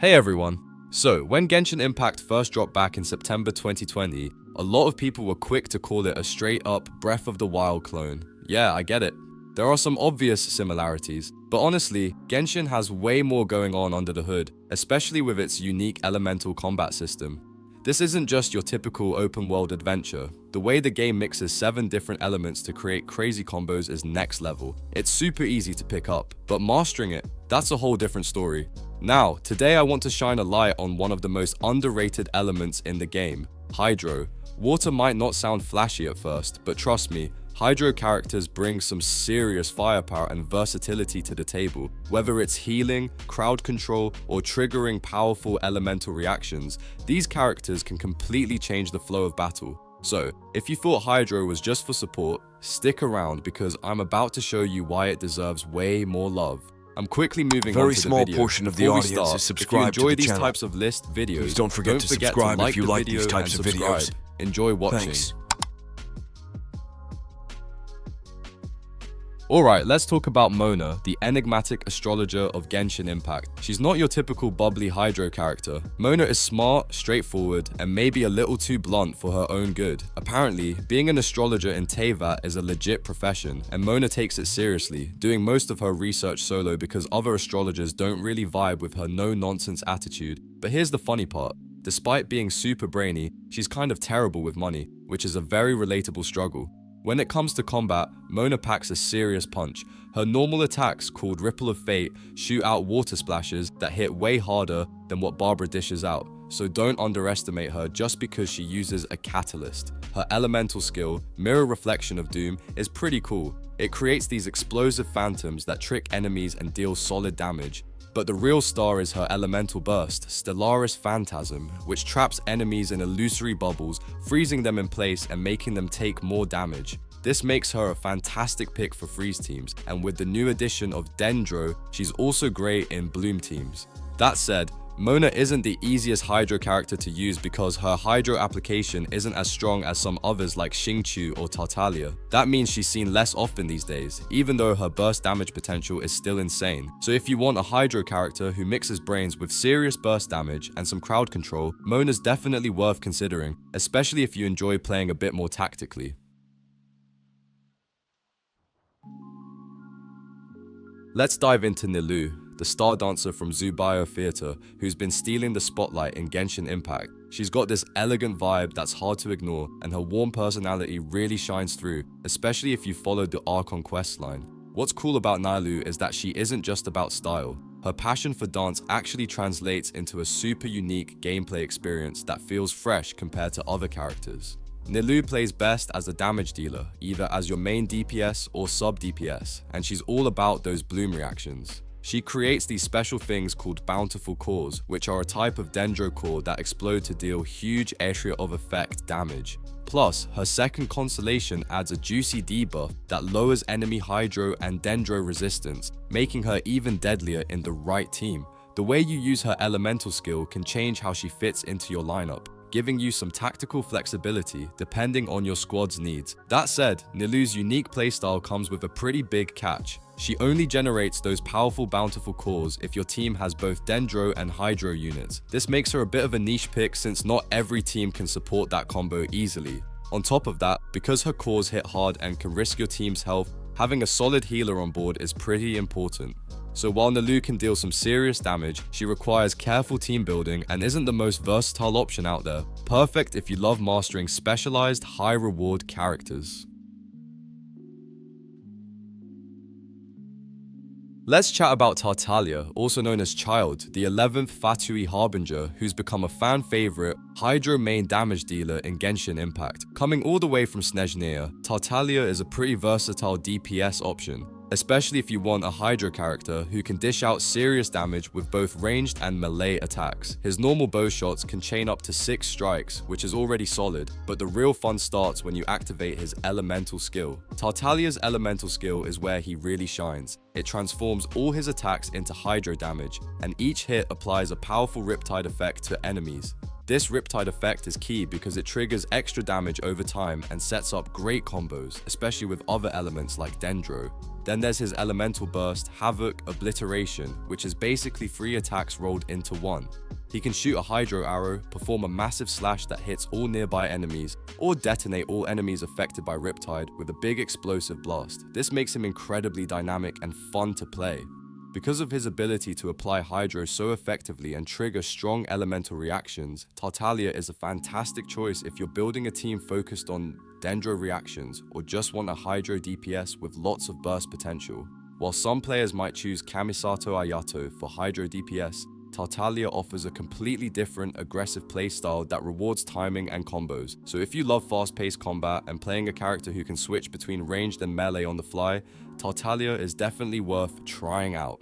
Hey everyone! So, when Genshin Impact first dropped back in September 2020, a lot of people were quick to call it a straight-up Breath of the Wild clone. Yeah, I get it. There are some obvious similarities, but honestly, Genshin has way more going on under the hood, especially with its unique elemental combat system. This isn't just your typical open-world adventure. The way the game mixes 7 different elements to create crazy combos is next level. It's super easy to pick up, but mastering it, that's a whole different story. Now, today I want to shine a light on one of the most underrated elements in the game, Hydro. Water might not sound flashy at first, but trust me, Hydro characters bring some serious firepower and versatility to the table. Whether it's healing, crowd control, or triggering powerful elemental reactions, these characters can completely change the flow of battle. So, if you thought Hydro was just for support, stick around because I'm about to show you why it deserves way more love. I'm quickly moving on to the video. Very small portion of the audience is subscribed to the channel. If you enjoy these types of list videos, please don't forget to subscribe if you like these types of videos. Enjoy watching. Thanks. Alright, let's talk about Mona, the enigmatic astrologer of Genshin Impact. She's not your typical bubbly Hydro character. Mona is smart, straightforward, and maybe a little too blunt for her own good. Apparently, being an astrologer in Teyvat is a legit profession, and Mona takes it seriously, doing most of her research solo because other astrologers don't really vibe with her no-nonsense attitude. But here's the funny part. Despite being super brainy, she's kind of terrible with money, which is a very relatable struggle. When it comes to combat, Mona packs a serious punch. Her normal attacks, called Ripple of Fate, shoot out water splashes that hit way harder than what Barbara dishes out, so don't underestimate her just because she uses a catalyst. Her elemental skill, Mirror Reflection of Doom, is pretty cool. It creates these explosive phantoms that trick enemies and deal solid damage. But the real star is her elemental burst, Stellaris Phantasm, which traps enemies in illusory bubbles, freezing them in place and making them take more damage. This makes her a fantastic pick for freeze teams, and with the new addition of Dendro, she's also great in bloom teams. That said, Mona isn't the easiest Hydro character to use because her Hydro application isn't as strong as some others like Xingqiu or Tartaglia. That means she's seen less often these days, even though her burst damage potential is still insane. So if you want a Hydro character who mixes brains with serious burst damage and some crowd control, Mona's definitely worth considering, especially if you enjoy playing a bit more tactically. Let's dive into Nilou, the star dancer from Zubayo Theatre, who's been stealing the spotlight in Genshin Impact. She's got this elegant vibe that's hard to ignore, and her warm personality really shines through, especially if you followed the Archon questline. What's cool about Nilou is that she isn't just about style. Her passion for dance actually translates into a super unique gameplay experience that feels fresh compared to other characters. Nilou plays best as a damage dealer, either as your main DPS or sub-DPS, and she's all about those bloom reactions. She creates these special things called bountiful cores, which are a type of dendro core that explode to deal huge area of effect damage. Plus, her second constellation adds a juicy debuff that lowers enemy Hydro and Dendro resistance, making her even deadlier in the right team. The way you use her elemental skill can change how she fits into your lineup, giving you some tactical flexibility depending on your squad's needs. That said, Nilou's unique playstyle comes with a pretty big catch. She only generates those powerful bountiful cores if your team has both Dendro and Hydro units. This makes her a bit of a niche pick since not every team can support that combo easily. On top of that, because her cores hit hard and can risk your team's health, having a solid healer on board is pretty important. So while Nilou can deal some serious damage, she requires careful team building and isn't the most versatile option out there. Perfect if you love mastering specialized, high-reward characters. Let's chat about Tartaglia, also known as Child, the 11th Fatui Harbinger, who's become a fan favorite, Hydro main damage dealer in Genshin Impact. Coming all the way from Snezhnaya, Tartaglia is a pretty versatile DPS option, especially if you want a Hydro character who can dish out serious damage with both ranged and melee attacks. His normal bow shots can chain up to 6 strikes, which is already solid, but the real fun starts when you activate his elemental skill. Tartaglia's elemental skill is where he really shines. It transforms all his attacks into Hydro damage, and each hit applies a powerful Riptide effect to enemies. This Riptide effect is key because it triggers extra damage over time and sets up great combos, especially with other elements like Dendro. Then there's his elemental burst, Havoc, Obliteration, which is basically 3 attacks rolled into one. He can shoot a hydro arrow, perform a massive slash that hits all nearby enemies, or detonate all enemies affected by Riptide with a big explosive blast. This makes him incredibly dynamic and fun to play. Because of his ability to apply hydro so effectively and trigger strong elemental reactions, Tartaglia is a fantastic choice if you're building a team focused on dendro reactions or just want a hydro DPS with lots of burst potential. While some players might choose Kamisato Ayato for hydro DPS, Tartaglia offers a completely different, aggressive playstyle that rewards timing and combos. So if you love fast-paced combat and playing a character who can switch between ranged and melee on the fly, Tartaglia is definitely worth trying out.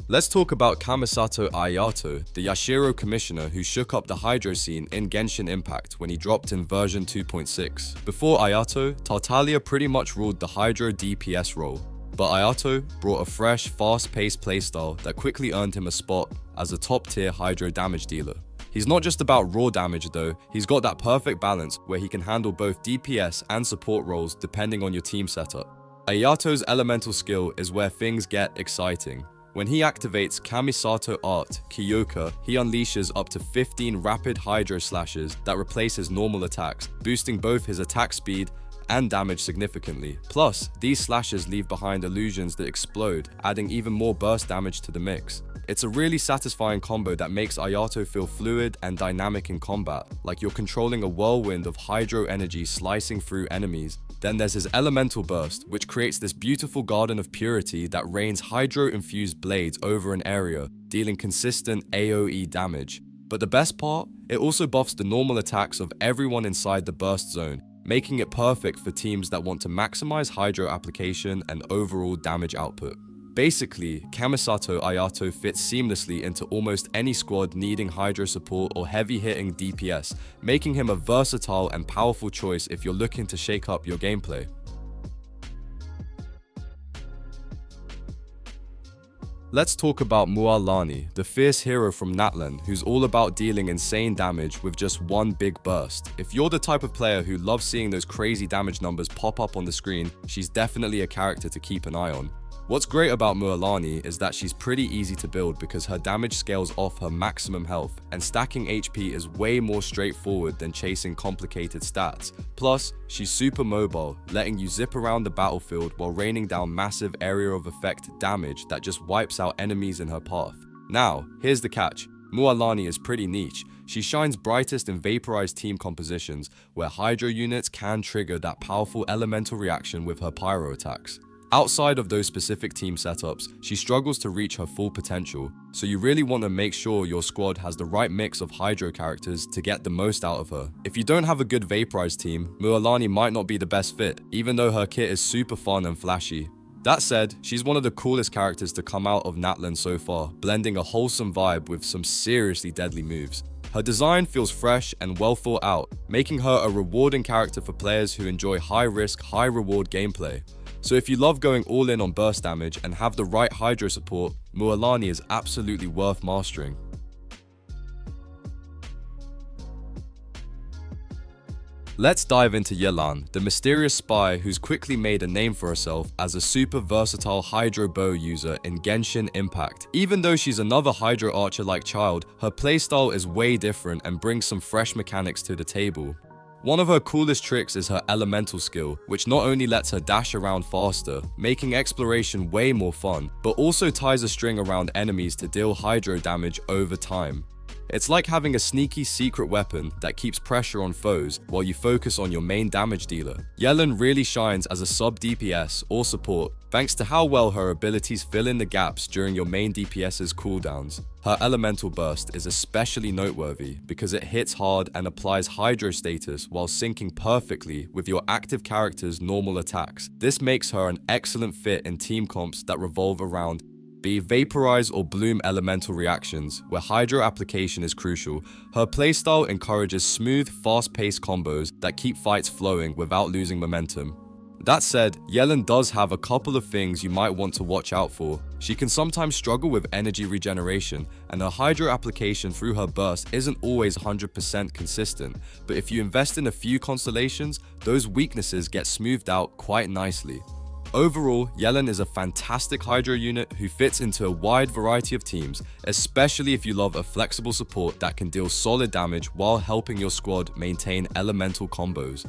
Let's talk about Kamisato Ayato, the Yashiro commissioner who shook up the hydro scene in Genshin Impact when he dropped in version 2.6. Before Ayato, Tartaglia pretty much ruled the hydro DPS role. But Ayato brought a fresh, fast-paced playstyle that quickly earned him a spot as a top-tier hydro damage dealer. He's not just about raw damage though, he's got that perfect balance where he can handle both DPS and support roles depending on your team setup. Ayato's elemental skill is where things get exciting. When he activates Kamisato Art, Kyoka, he unleashes up to 15 rapid hydro slashes that replace his normal attacks, boosting both his attack speed and damage significantly. Plus, these slashes leave behind illusions that explode, adding even more burst damage to the mix. It's a really satisfying combo that makes Ayato feel fluid and dynamic in combat, like you're controlling a whirlwind of hydro energy slicing through enemies. Then there's his elemental burst, which creates this beautiful garden of purity that rains hydro-infused blades over an area, dealing consistent AoE damage. But the best part? It also buffs the normal attacks of everyone inside the burst zone, making it perfect for teams that want to maximize hydro application and overall damage output. Basically, Kamisato Ayato fits seamlessly into almost any squad needing hydro support or heavy-hitting DPS, making him a versatile and powerful choice if you're looking to shake up your gameplay. Let's talk about Mualani, the fierce hero from Natlan, who's all about dealing insane damage with just one big burst. If you're the type of player who loves seeing those crazy damage numbers pop up on the screen, she's definitely a character to keep an eye on. What's great about Mualani is that she's pretty easy to build because her damage scales off her maximum health, and stacking HP is way more straightforward than chasing complicated stats. Plus, she's super mobile, letting you zip around the battlefield while raining down massive area of effect damage that just wipes out enemies in her path. Now, here's the catch. Mualani is pretty niche. She shines brightest in vaporized team compositions, where hydro units can trigger that powerful elemental reaction with her pyro attacks. Outside of those specific team setups, she struggles to reach her full potential, so you really want to make sure your squad has the right mix of hydro characters to get the most out of her. If you don't have a good vaporized team, Mualani might not be the best fit, even though her kit is super fun and flashy. That said, she's one of the coolest characters to come out of Natlan so far, blending a wholesome vibe with some seriously deadly moves. Her design feels fresh and well thought out, making her a rewarding character for players who enjoy high-risk, high-reward gameplay. So if you love going all in on burst damage and have the right hydro support, Mualani is absolutely worth mastering. Let's dive into Yelan, the mysterious spy who's quickly made a name for herself as a super versatile hydro bow user in Genshin Impact. Even though she's another hydro archer-like child, her playstyle is way different and brings some fresh mechanics to the table. One of her coolest tricks is her elemental skill, which not only lets her dash around faster, making exploration way more fun, but also ties a string around enemies to deal hydro damage over time. It's like having a sneaky secret weapon that keeps pressure on foes while you focus on your main damage dealer. Yelan really shines as a sub-DPS or support thanks to how well her abilities fill in the gaps during your main DPS's cooldowns. Her elemental burst is especially noteworthy because it hits hard and applies hydro status while syncing perfectly with your active character's normal attacks. This makes her an excellent fit in team comps that revolve around be vaporize or bloom elemental reactions, where hydro application is crucial. Her playstyle encourages smooth, fast-paced combos that keep fights flowing without losing momentum. That said, Yelan does have a couple of things you might want to watch out for. She can sometimes struggle with energy regeneration, and her hydro application through her burst isn't always 100% consistent, but if you invest in a few constellations, those weaknesses get smoothed out quite nicely. Overall, Yelan is a fantastic hydro unit who fits into a wide variety of teams, especially if you love a flexible support that can deal solid damage while helping your squad maintain elemental combos.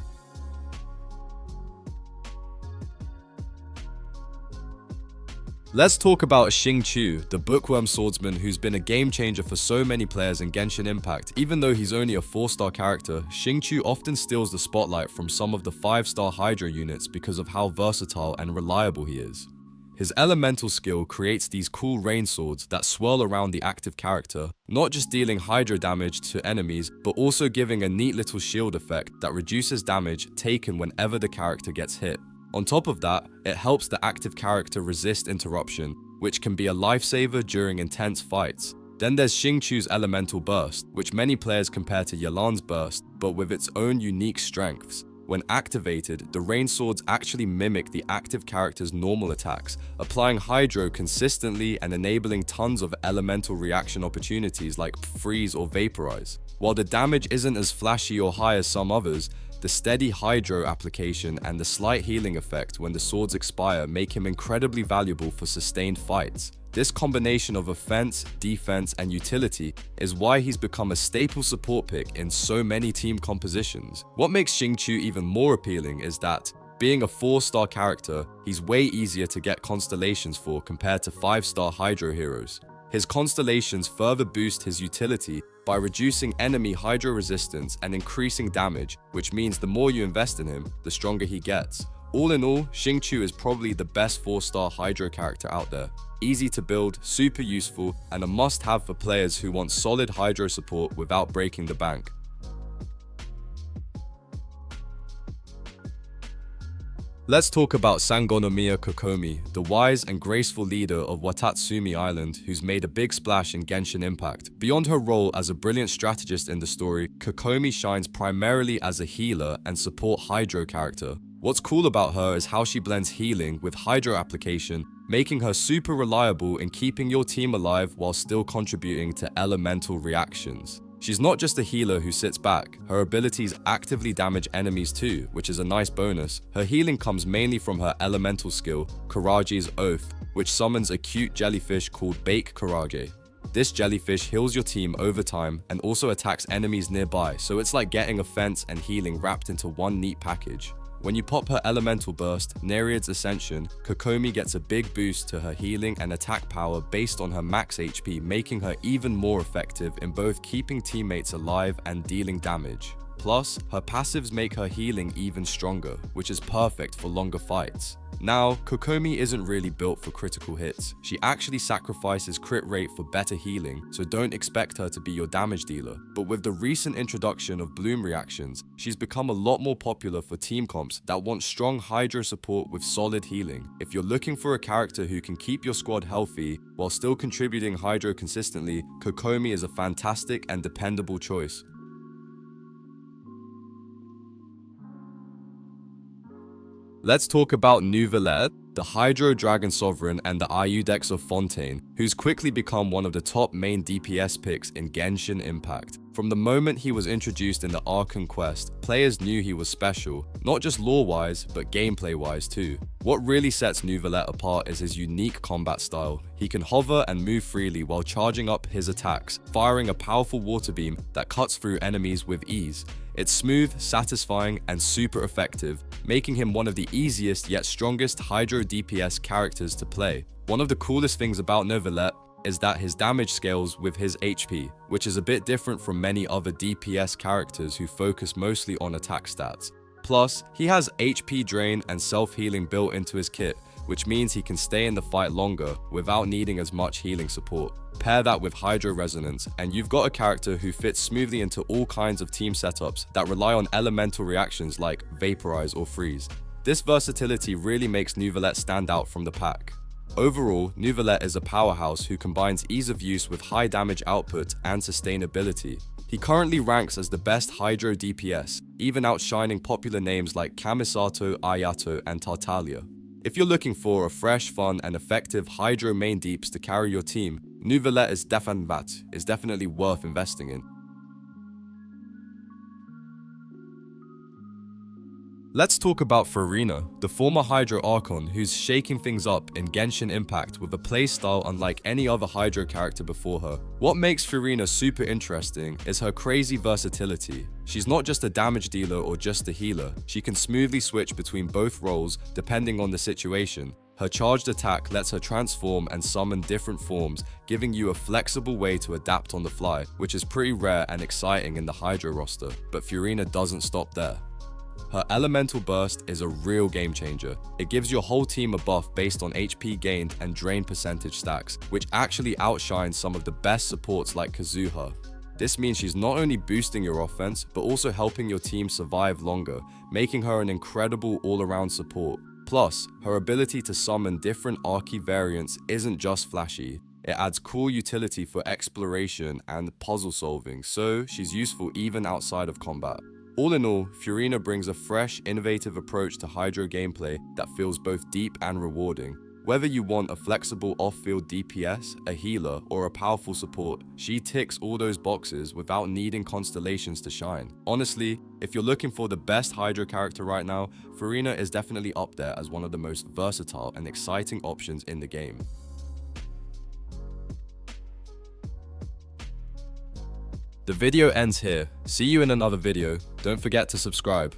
Let's talk about Xingqiu, the bookworm swordsman who's been a game changer for so many players in Genshin Impact. Even though he's only a 4-star character, Xingqiu often steals the spotlight from some of the 5-star Hydro units because of how versatile and reliable he is. His elemental skill creates these cool rain swords that swirl around the active character, not just dealing hydro damage to enemies, but also giving a neat little shield effect that reduces damage taken whenever the character gets hit. On top of that, it helps the active character resist interruption, which can be a lifesaver during intense fights. Then there's Xingqiu's elemental burst, which many players compare to Yelan's burst, but with its own unique strengths. When activated, the rain swords actually mimic the active character's normal attacks, applying hydro consistently and enabling tons of elemental reaction opportunities like freeze or vaporize. While the damage isn't as flashy or high as some others, the steady hydro application and the slight healing effect when the swords expire make him incredibly valuable for sustained fights. This combination of offense, defense, and utility is why he's become a staple support pick in so many team compositions. What makes Xingqiu even more appealing is that, being a 4-star character, he's way easier to get constellations for compared to 5-star hydro heroes. His constellations further boost his utility by reducing enemy hydro resistance and increasing damage, which means the more you invest in him, the stronger he gets. All in all, Xingqiu is probably the best 4-star hydro character out there. Easy to build, super useful, and a must-have for players who want solid hydro support without breaking the bank. Let's talk about Sangonomiya Kokomi, the wise and graceful leader of Watatsumi Island who's made a big splash in Genshin Impact. Beyond her role as a brilliant strategist in the story, Kokomi shines primarily as a healer and support hydro character. What's cool about her is how she blends healing with hydro application, making her super reliable in keeping your team alive while still contributing to elemental reactions. She's not just a healer who sits back, her abilities actively damage enemies too, which is a nice bonus. Her healing comes mainly from her elemental skill, Karaji's Oath, which summons a cute jellyfish called Bake Karage. This jellyfish heals your team over time and also attacks enemies nearby, so it's like getting offense and healing wrapped into one neat package. When you pop her elemental burst, Nereid's Ascension, Kokomi gets a big boost to her healing and attack power based on her max HP, making her even more effective in both keeping teammates alive and dealing damage. Plus, her passives make her healing even stronger, which is perfect for longer fights. Now, Kokomi isn't really built for critical hits. She actually sacrifices crit rate for better healing, so don't expect her to be your damage dealer. But with the recent introduction of bloom reactions, she's become a lot more popular for team comps that want strong hydro support with solid healing. If you're looking for a character who can keep your squad healthy while still contributing hydro consistently, Kokomi is a fantastic and dependable choice. Let's talk about Neuvillette, the Hydro Dragon Sovereign and the Ayudex of Fontaine, who's quickly become one of the top main DPS picks in Genshin Impact. From the moment he was introduced in the Archon quest, players knew he was special, not just lore-wise, but gameplay-wise too. What really sets Neuvillette apart is his unique combat style. He can hover and move freely while charging up his attacks, firing a powerful water beam that cuts through enemies with ease. It's smooth, satisfying, and super effective, making him one of the easiest yet strongest Hydro DPS characters to play. One of the coolest things about Neuvillette is that his damage scales with his HP, which is a bit different from many other DPS characters who focus mostly on attack stats. Plus, he has HP drain and self-healing built into his kit, which means he can stay in the fight longer without needing as much healing support. Pair that with Hydro Resonance, and you've got a character who fits smoothly into all kinds of team setups that rely on elemental reactions like Vaporize or Freeze. This versatility really makes Neuvillette stand out from the pack. Overall, Neuvillette is a powerhouse who combines ease of use with high damage output and sustainability. He currently ranks as the best Hydro DPS, even outshining popular names like Kamisato Ayato and Tartaglia. If you're looking for a fresh, fun, and effective Hydro main deeps to carry your team, Neuvillette is definitely worth investing in. Let's talk about Furina, the former Hydro Archon who's shaking things up in Genshin Impact with a playstyle unlike any other Hydro character before her. What makes Furina super interesting is her crazy versatility. She's not just a damage dealer or just a healer, she can smoothly switch between both roles depending on the situation. Her charged attack lets her transform and summon different forms, giving you a flexible way to adapt on the fly, which is pretty rare and exciting in the Hydro roster, but Furina doesn't stop there. Her elemental burst is a real game changer. It gives your whole team a buff based on HP gained and drain percentage stacks, which actually outshines some of the best supports like Kazuha. This means she's not only boosting your offense, but also helping your team survive longer, making her an incredible all-around support. Plus, her ability to summon different Archie variants isn't just flashy. It adds cool utility for exploration and puzzle solving, so she's useful even outside of combat. All in all, Furina brings a fresh, innovative approach to Hydro gameplay that feels both deep and rewarding. Whether you want a flexible off-field DPS, a healer, or a powerful support, she ticks all those boxes without needing constellations to shine. Honestly, if you're looking for the best Hydro character right now, Furina is definitely up there as one of the most versatile and exciting options in the game. The video ends here. See you in another video. Don't forget to subscribe.